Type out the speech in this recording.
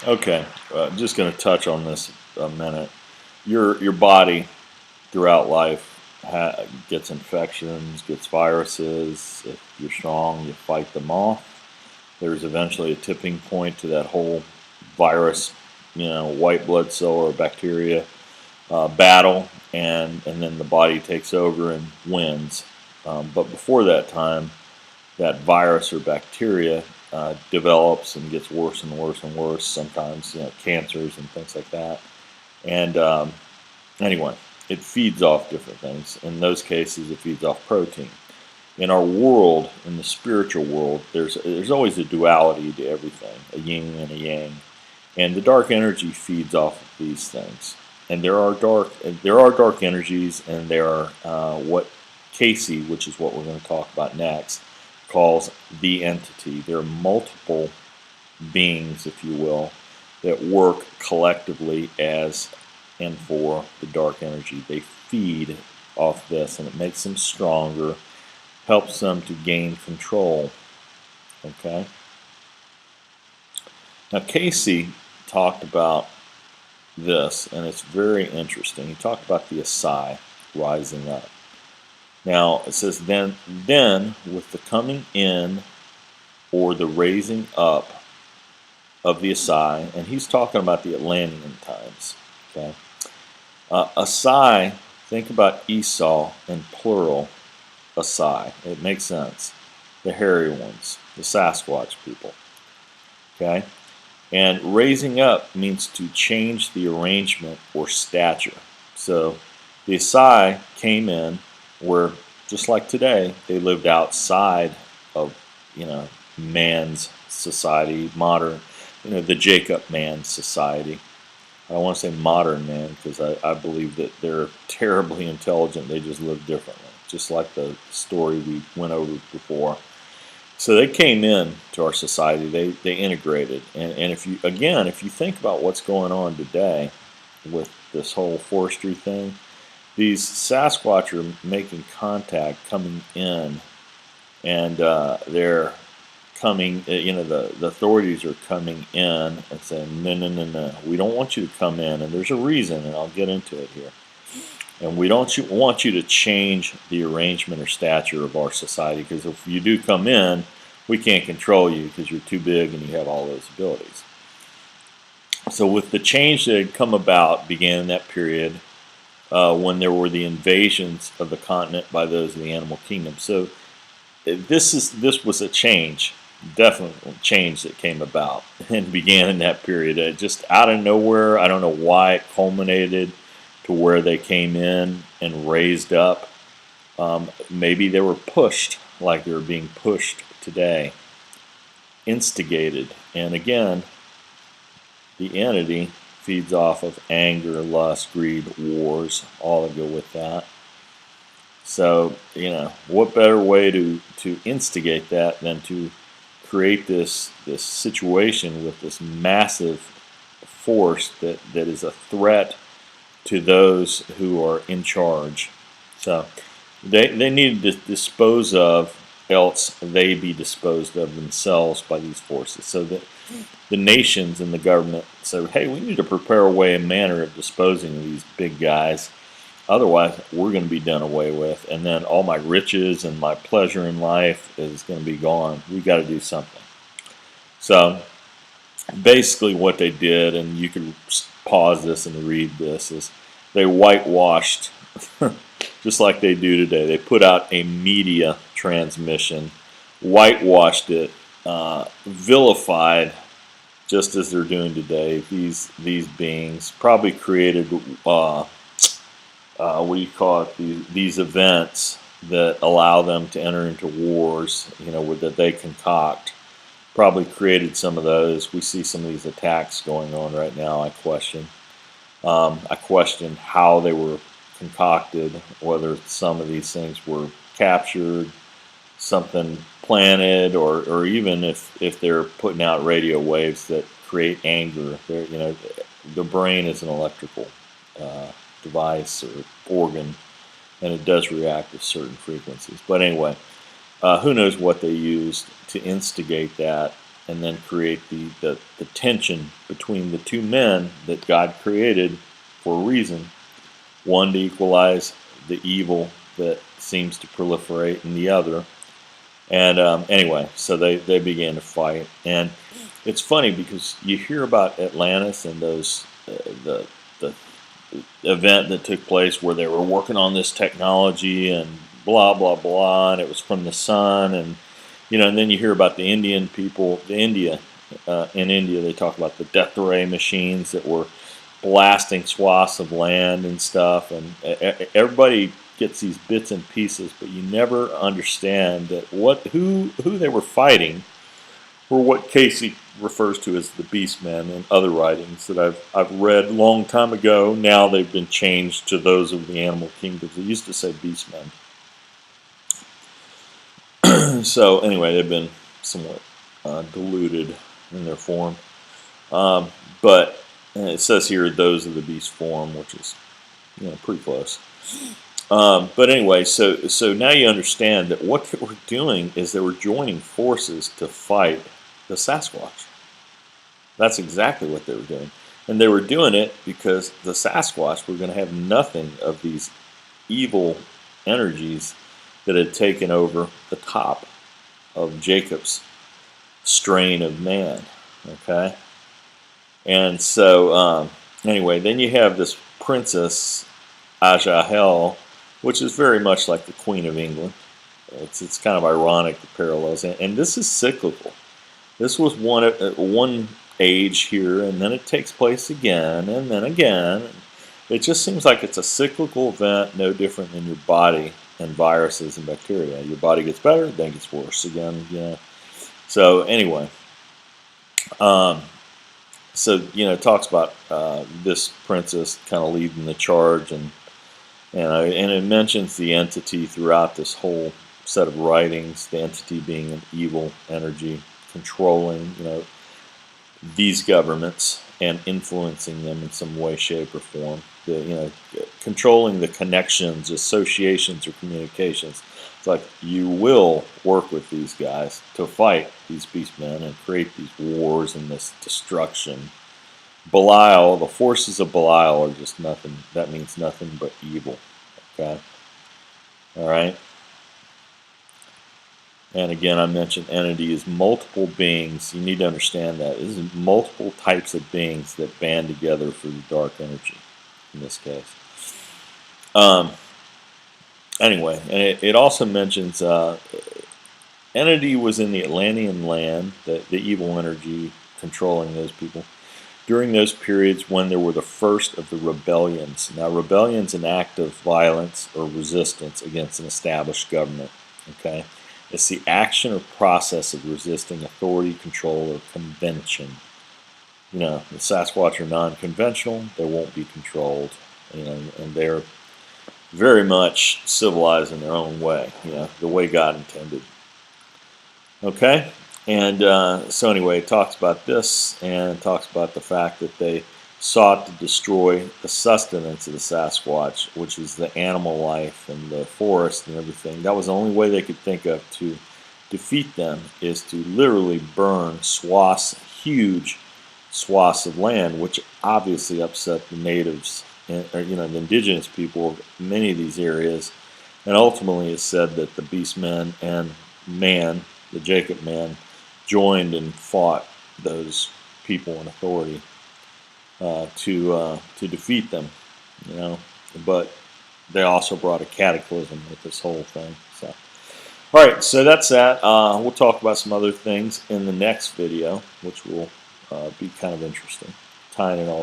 Okay, just going to touch on this a minute. Your body throughout life gets infections, gets viruses. If you're strong, you fight them off. There's eventually a tipping point to that whole virus, white blood cell or bacteria battle, and then the body takes over and wins. But before that time, that virus or bacteria develops and gets worse and worse and worse. Sometimes, cancers and things like that. And anyway, it feeds off different things. In those cases, it feeds off protein. In our world, in the spiritual world, there's always a duality to everything, a yin and a yang, and the dark energy feeds off of these things. And there are dark energies, and there are what Casey, which is what we're going to talk about next, calls the entity. There are multiple beings, if you will, that work collectively as and for the dark energy. They feed off this, and it makes them stronger, helps them to gain control. Okay? Now, Casey talked about this, and it's very interesting. He talked about the Asai rising up. Now, it says, then with the coming in or the raising up of the Asai, and he's talking about the Atlantean times. Okay? Asai, think about Esau in plural, Asai. It makes sense. The hairy ones, the Sasquatch people. Okay? And raising up means to change the arrangement or stature. So the Asai came in where, just like today, they lived outside of, man's society, modern, the Jacob man society. I don't want to say modern man because I believe that they're terribly intelligent. They just live differently, just like the story we went over before. So they came in to our society. They integrated, and if you think about what's going on today with this whole forestry thing, these Sasquatch are making contact, coming in, and they're coming. The authorities are coming in and saying, no, no, no, no, we don't want you to come in, and there's a reason, and I'll get into it here. And we don't want you to change the arrangement or stature of our society, because if you do come in, we can't control you because you're too big and you have all those abilities. So with the change that had come about began in that period when there were the invasions of the continent by those of the animal kingdom. So this was a change, definitely a change that came about and began in that period. Just out of nowhere, I don't know why it culminated to where they came in and raised up. Maybe they were pushed like they were being pushed today. Instigated. And again, the entity feeds off of anger, lust, greed, wars, all that go with that. So, what better way to instigate that than to create this situation with this massive force that is a threat to those who are in charge. So they needed to dispose of, else they be disposed of themselves by these forces. So that the nations and the government said, hey, we need to prepare a way and manner of disposing of these big guys. Otherwise, we're going to be done away with. And then all my riches and my pleasure in life is going to be gone. We got to do something. So basically what they did, and you can pause this and read this, is they whitewashed, just like they do today. They put out a media transmission, whitewashed it, vilified, just as they're doing today. These beings probably created, what do you call it? These events that allow them to enter into wars, that they concoct. Probably created some of those. We see some of these attacks going on right now. I question how they were concocted, whether some of these things were captured, something planted, or even if they're putting out radio waves that create anger. The brain is an electrical device or organ, and it does react to certain frequencies. But anyway, who knows what they used to instigate that. and then create the tension between the two men that God created for a reason. One to equalize the evil that seems to proliferate in the other. And anyway, so they began to fight. And it's funny because you hear about Atlantis and those the event that took place where they were working on this technology and blah blah blah, and it was from the sun, and and then you hear about the Indian people, in India they talk about the death ray machines that were blasting swaths of land and stuff, and everybody gets these bits and pieces, but you never understand that who they were fighting, or what Casey refers to as the Beastmen in other writings that I've read a long time ago. Now they've been changed to those of the animal kingdom. They used to say Beastmen. So anyway, they've been somewhat diluted in their form, but it says here those of the beast form, which is pretty close. But anyway, so now you understand that what they were doing is they were joining forces to fight the Sasquatch. That's exactly what they were doing. And they were doing it because the Sasquatch were going to have nothing of these evil energies that had taken over the top of Jacob's strain of man. Okay? And so, anyway, then you have this princess, Ajahel, which is very much like the Queen of England. It's kind of ironic, the parallels. And this is cyclical. This was one age here, and then it takes place again, and then again. It just seems like it's a cyclical event, no different than your body and viruses and bacteria. Your body gets better, then it gets worse again. So anyway, it talks about this princess kind of leading the charge, and it mentions the entity throughout this whole set of writings. The entity being an evil energy controlling, these governments and influencing them in some way, shape, or form. Controlling the connections, associations, or communications. It's like you will work with these guys to fight these beastmen and create these wars and this destruction. Belial, the forces of Belial are just nothing. That means nothing but evil. Okay? All right? And again, I mentioned entity is multiple beings. You need to understand that. This is multiple types of beings that band together for the dark energy, in this case. Anyway, and it also mentions entity was in the Atlantean land, the evil energy controlling those people, during those periods when there were the first of the rebellions. Now, rebellion's an act of violence or resistance against an established government. Okay? It's the action or process of resisting authority, control, or convention. The Sasquatch are non-conventional. They won't be controlled. And they're very much civilized in their own way, the way God intended. Okay? And so anyway, it talks about this, and it talks about the fact that they sought to destroy the sustenance of the Sasquatch, which is the animal life and the forest and everything. That was the only way they could think of to defeat them, is to literally burn huge swaths of land, which obviously upset the natives, the indigenous people of many of these areas. And ultimately it's said that the beastmen and man, the Jacob man, joined and fought those people in authority to defeat them, but they also brought a cataclysm with this whole thing. So, all right, so that's that. We'll talk about some other things in the next video, which will be kind of interesting, tying it all